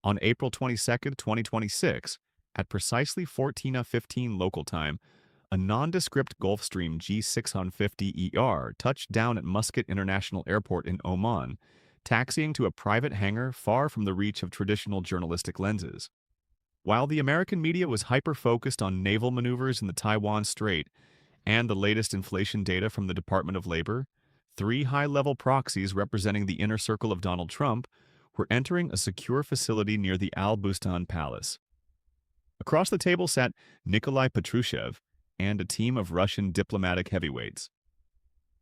On April 22, 2026, at precisely 14:15 local time, a nondescript Gulfstream G650ER touched down at Muscat International Airport in Oman, taxiing to a private hangar far from the reach of traditional journalistic lenses. While the American media was hyper-focused on naval maneuvers in the Taiwan Strait and the latest inflation data from the Department of Labor, three high-level proxies representing the inner circle of Donald Trump were entering a secure facility near the Al Bustan Palace. Across the table sat Nikolai Patrushev and a team of Russian diplomatic heavyweights.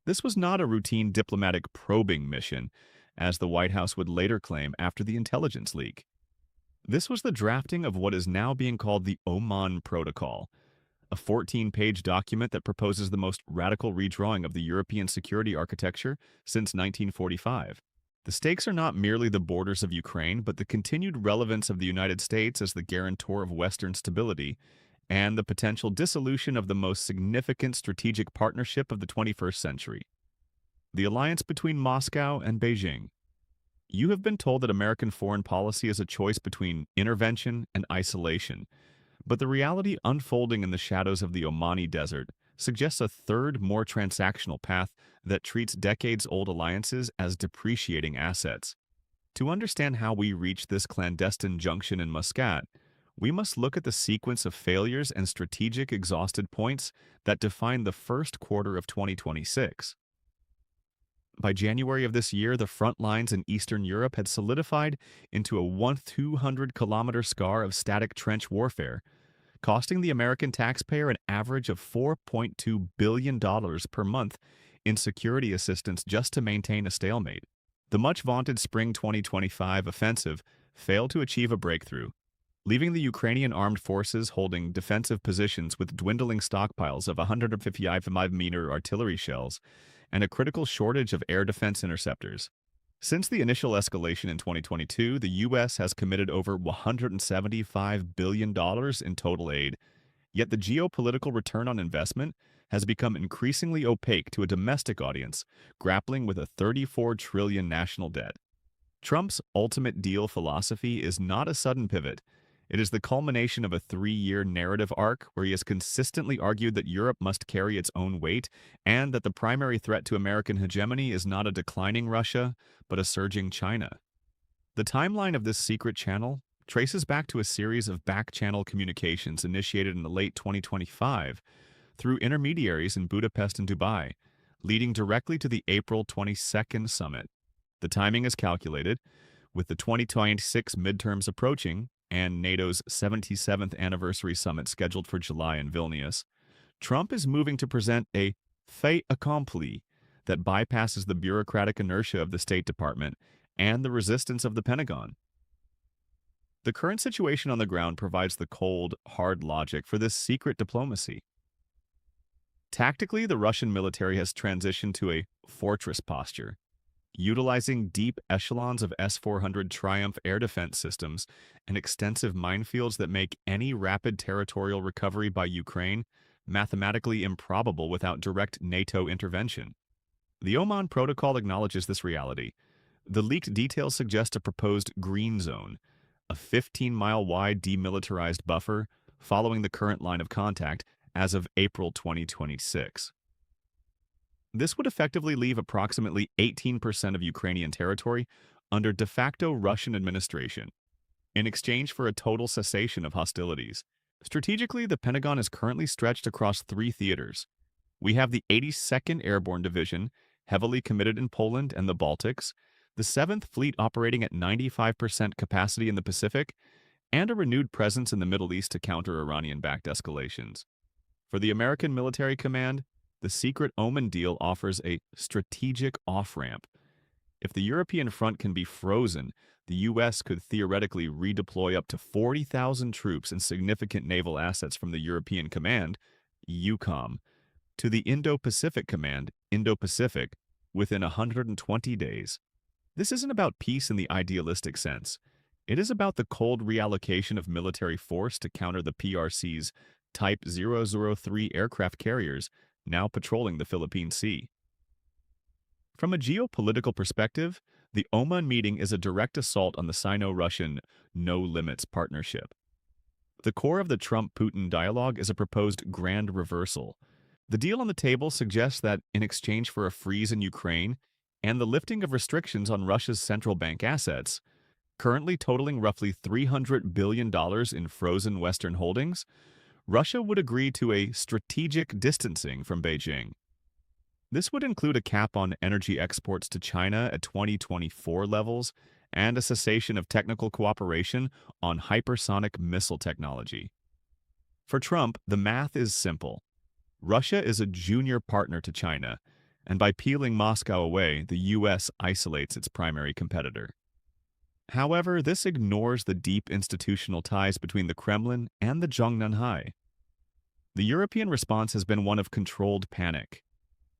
This was not a routine diplomatic probing mission, as the White House would later claim after the intelligence leak. This was the drafting of what is now being called the Oman Protocol, a 14-page document that proposes the most radical redrawing of the European security architecture since 1945. The stakes are not merely the borders of Ukraine, but the continued relevance of the United States as the guarantor of Western stability and the potential dissolution of the most significant strategic partnership of the 21st century, the alliance between Moscow and Beijing. You have been told that American foreign policy is a choice between intervention and isolation, but the reality unfolding in the shadows of the Omani desert suggests a third, more transactional path that treats decades-old alliances as depreciating assets. To understand how we reach this clandestine junction in Muscat, we must look at the sequence of failures and strategic exhausted points that define the first quarter of 2026. By January of this year, the front lines in Eastern Europe had solidified into a 200-kilometer scar of static trench warfare, costing the American taxpayer an average of $4.2 billion per month in security assistance just to maintain a stalemate. The much-vaunted Spring 2025 offensive failed to achieve a breakthrough, leaving the Ukrainian armed forces holding defensive positions with dwindling stockpiles of 155mm artillery shells and a critical shortage of air defense interceptors. Since the initial escalation in 2022, the U.S. has committed over $175 billion in total aid, yet the geopolitical return on investment has become increasingly opaque to a domestic audience grappling with a $34 trillion national debt. Trump's ultimate deal philosophy is not a sudden pivot. It is the culmination of a 3-year narrative arc where he has consistently argued that Europe must carry its own weight and that the primary threat to American hegemony is not a declining Russia, but a surging China. The timeline of this secret channel traces back to a series of back-channel communications initiated in the late 2025 through intermediaries in Budapest and Dubai, leading directly to the April 22nd summit. The timing is calculated, with the 2026 midterms approaching and NATO's 77th anniversary summit scheduled for July in Vilnius. Trump is moving to present a fait accompli that bypasses the bureaucratic inertia of the State Department and the resistance of the Pentagon. The current situation on the ground provides the cold, hard logic for this secret diplomacy. Tactically, the Russian military has transitioned to a fortress posture, utilizing deep echelons of S-400 Triumph air defense systems and extensive minefields that make any rapid territorial recovery by Ukraine mathematically improbable without direct NATO intervention. The Oman Protocol acknowledges this reality. The leaked details suggest a proposed green zone, a 15-mile-wide demilitarized buffer following the current line of contact as of April 2026. This would effectively leave approximately 18% of Ukrainian territory under de facto Russian administration, in exchange for a total cessation of hostilities. Strategically, the Pentagon is currently stretched across 3 theaters. We have the 82nd Airborne Division, heavily committed in Poland and the Baltics, the 7th Fleet operating at 95% capacity in the Pacific, and a renewed presence in the Middle East to counter Iranian-backed escalations. For the American Military Command, the secret Oman deal offers a strategic off-ramp. If the European front can be frozen, the U.S. could theoretically redeploy up to 40,000 troops and significant naval assets from the European Command, EUCOM, to the Indo-Pacific Command, Indo-Pacific, within 120 days. This isn't about peace in the idealistic sense. It is about the cold reallocation of military force to counter the PRC's Type 003 aircraft carriers now patrolling the Philippine Sea. From a geopolitical perspective, The Oman meeting is a direct assault on the Sino-Russian no limits partnership. The core of the Trump-Putin dialogue is a proposed grand reversal. The deal on the table suggests that in exchange for a freeze in Ukraine and the lifting of restrictions on Russia's central bank assets, currently totaling roughly $300 billion in frozen Western holdings, Russia would agree to a strategic distancing from Beijing. This would include a cap on energy exports to China at 2024 levels and a cessation of technical cooperation on hypersonic missile technology. For Trump, the math is simple. Russia is a junior partner to China, and by peeling Moscow away, the U.S. isolates its primary competitor. However, this ignores the deep institutional ties between the Kremlin and the Zhongnanhai. The European response has been one of controlled panic.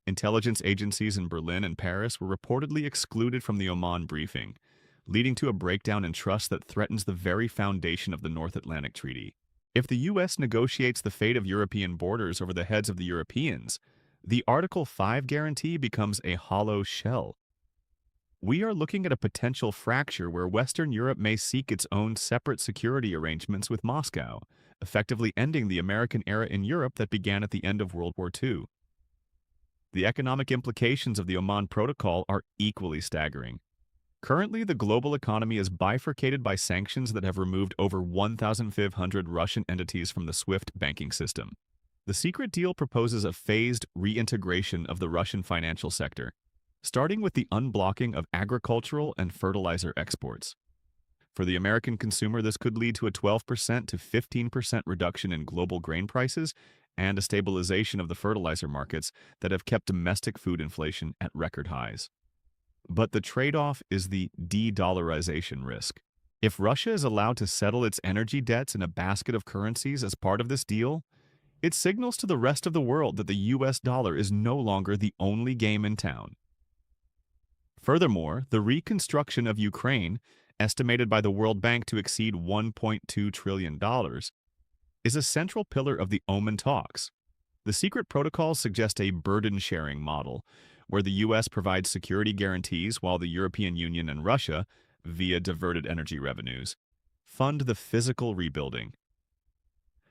Intelligence agencies in Berlin and Paris were reportedly excluded from the Oman briefing, leading to a breakdown in trust that threatens the very foundation of the North Atlantic Treaty. If the U.S. negotiates the fate of European borders over the heads of the Europeans, the Article 5 guarantee becomes a hollow shell. We are looking at a potential fracture where Western Europe may seek its own separate security arrangements with Moscow, effectively ending the American era in Europe that began at the end of World War II. The economic implications of the Oman Protocol are equally staggering. Currently, the global economy is bifurcated by sanctions that have removed over 1,500 Russian entities from the SWIFT banking system. The secret deal proposes a phased reintegration of the Russian financial sector, starting with the unblocking of agricultural and fertilizer exports. For the American consumer, this could lead to a 12% to 15% reduction in global grain prices and a stabilization of the fertilizer markets that have kept domestic food inflation at record highs. But the trade-off is the de-dollarization risk. If Russia is allowed to settle its energy debts in a basket of currencies as part of this deal, it signals to the rest of the world that the US dollar is no longer the only game in town. Furthermore, the reconstruction of Ukraine, estimated by the World Bank to exceed $1.2 trillion, is a central pillar of the Oman talks. The secret protocols suggest a burden-sharing model, where the U.S. provides security guarantees while the European Union and Russia, via diverted energy revenues, fund the physical rebuilding.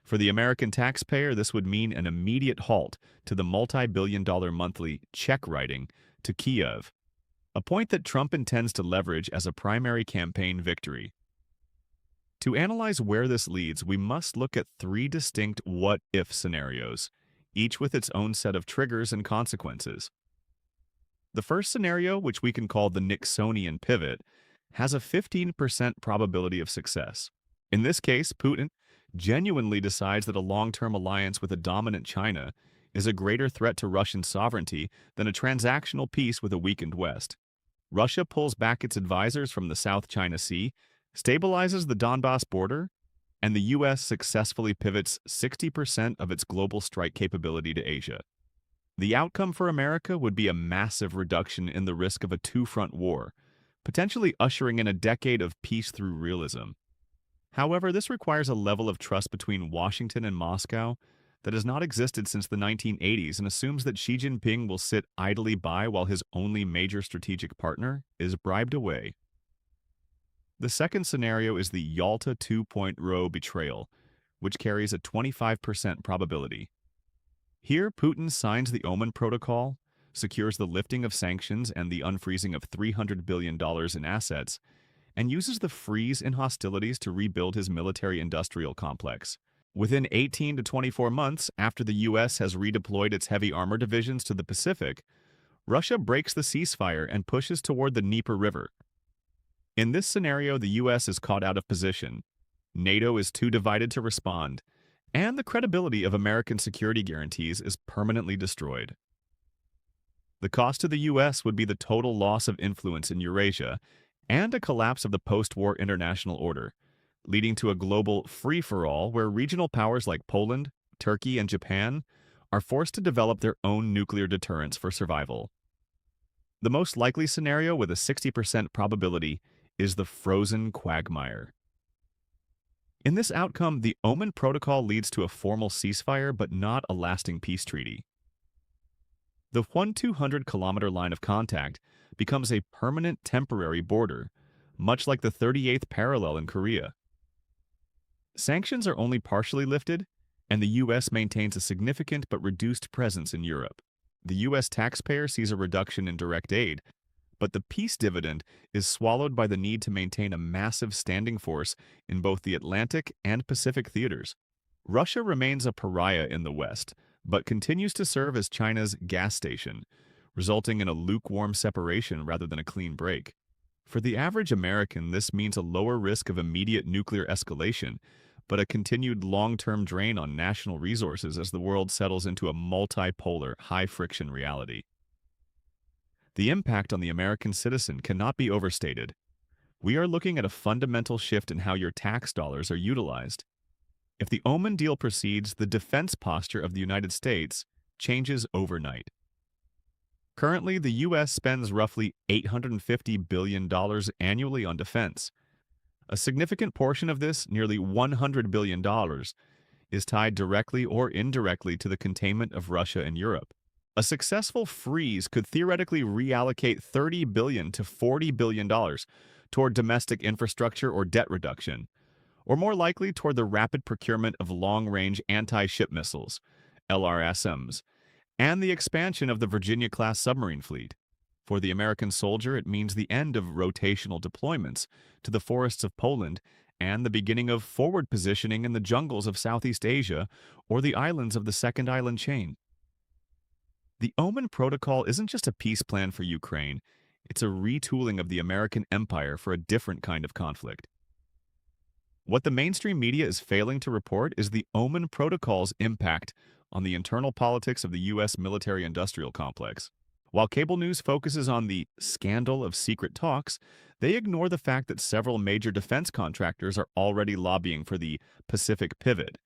For the American taxpayer, this would mean an immediate halt to the multi-billion-dollar monthly check writing to Kiev, a point that Trump intends to leverage as a primary campaign victory. To analyze where this leads, we must look at three distinct what-if scenarios, each with its own set of triggers and consequences. The first scenario, which we can call the Nixonian pivot, has a 15% probability of success. In this case, Putin genuinely decides that a long-term alliance with a dominant China is a greater threat to Russian sovereignty than a transactional peace with a weakened West. Russia pulls back its advisors from the South China Sea, stabilizes the Donbass border, and the U.S. successfully pivots 60% of its global strike capability to Asia. The outcome for America would be a massive reduction in the risk of a two-front war, potentially ushering in a decade of peace through realism. However, this requires a level of trust between Washington and Moscow that has not existed since the 1980s and assumes that Xi Jinping will sit idly by while his only major strategic partner is bribed away. The second scenario is the Yalta 2.0 betrayal, which carries a 25% probability. Here, Putin signs the Oman Protocol, secures the lifting of sanctions and the unfreezing of $300 billion in assets, and uses the freeze in hostilities to rebuild his military-industrial complex. Within 18 to 24 months after the U.S. has redeployed its heavy armor divisions to the Pacific, Russia breaks the ceasefire and pushes toward the Dnieper River. In this scenario, the U.S. is caught out of position, NATO is too divided to respond, and the credibility of American security guarantees is permanently destroyed. The cost to the U.S. would be the total loss of influence in Eurasia and a collapse of the post-war international order, leading to a global free-for-all where regional powers like Poland, Turkey, and Japan are forced to develop their own nuclear deterrents for survival. The most likely scenario with a 60% probability is the frozen quagmire. In this outcome, the Oman Protocol leads to a formal ceasefire but not a lasting peace treaty. The 200-kilometer line of contact becomes a permanent temporary border, much like the 38th parallel in Korea. Sanctions are only partially lifted, and the U.S. maintains a significant but reduced presence in Europe. The U.S. taxpayer sees a reduction in direct aid, but the peace dividend is swallowed by the need to maintain a massive standing force in both the Atlantic and Pacific theaters. Russia remains a pariah in the West, but continues to serve as China's gas station, resulting in a lukewarm separation rather than a clean break. For the average American, this means a lower risk of immediate nuclear escalation, but a continued long-term drain on national resources as the world settles into a multipolar, high-friction reality. The impact on the American citizen cannot be overstated. We are looking at a fundamental shift in how your tax dollars are utilized. If the Oman deal proceeds, the defense posture of the United States changes overnight. Currently, the U.S. spends roughly $850 billion annually on defense. A significant portion of this, nearly $100 billion, is tied directly or indirectly to the containment of Russia and Europe. A successful freeze could theoretically reallocate $30 billion to $40 billion toward domestic infrastructure or debt reduction, or more likely toward the rapid procurement of long-range anti-ship missiles, LRSMs, and the expansion of the Virginia-class submarine fleet. For the American soldier, it means the end of rotational deployments to the forests of Poland and the beginning of forward positioning in the jungles of Southeast Asia or the islands of the Second Island Chain. The Oman Protocol isn't just a peace plan for Ukraine, it's a retooling of the American empire for a different kind of conflict. What the mainstream media is failing to report is the Oman Protocol's impact on the internal politics of the U.S. military-industrial complex. While cable news focuses on the scandal of secret talks, they ignore the fact that several major defense contractors are already lobbying for the Pacific Pivot,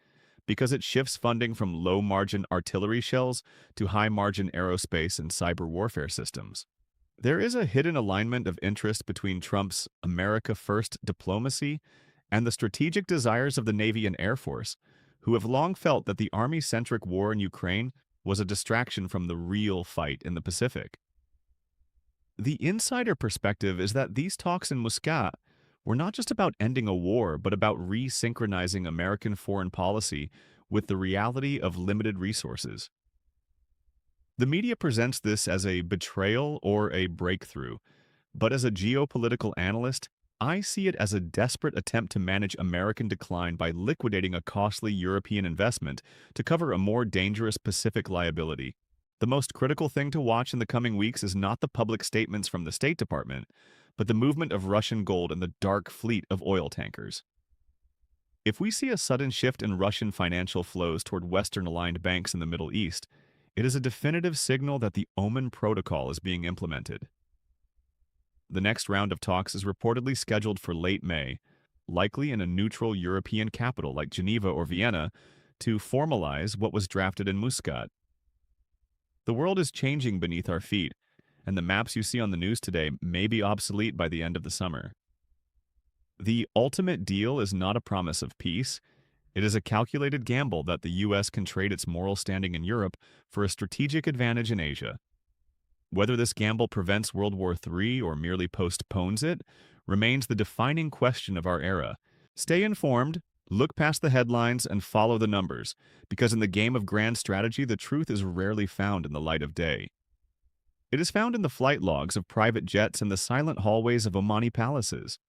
because it shifts funding from low-margin artillery shells to high-margin aerospace and cyber warfare systems. There is a hidden alignment of interest between Trump's America First diplomacy and the strategic desires of the Navy and Air Force, who have long felt that the Army-centric war in Ukraine was a distraction from the real fight in the Pacific. The insider perspective is that these talks in Muscat were not just about ending a war, but about resynchronizing American foreign policy with the reality of limited resources. The media presents this as a betrayal or a breakthrough, but as a geopolitical analyst, I see it as a desperate attempt to manage American decline by liquidating a costly European investment to cover a more dangerous Pacific liability. The most critical thing to watch in the coming weeks is not the public statements from the State Department, but the movement of Russian gold and the dark fleet of oil tankers. If we see a sudden shift in Russian financial flows toward Western-aligned banks in the Middle East, it is a definitive signal that the Oman Protocol is being implemented. The next round of talks is reportedly scheduled for late May, likely in a neutral European capital like Geneva or Vienna, to formalize what was drafted in Muscat. The world is changing beneath our feet, and the maps you see on the news today may be obsolete by the end of the summer. The ultimate deal is not a promise of peace. It is a calculated gamble that the U.S. can trade its moral standing in Europe for a strategic advantage in Asia. Whether this gamble prevents World War III or merely postpones it remains the defining question of our era. Stay informed, look past the headlines, and follow the numbers, because in the game of grand strategy, the truth is rarely found in the light of day. It is found in the flight logs of private jets and the silent hallways of Omani palaces.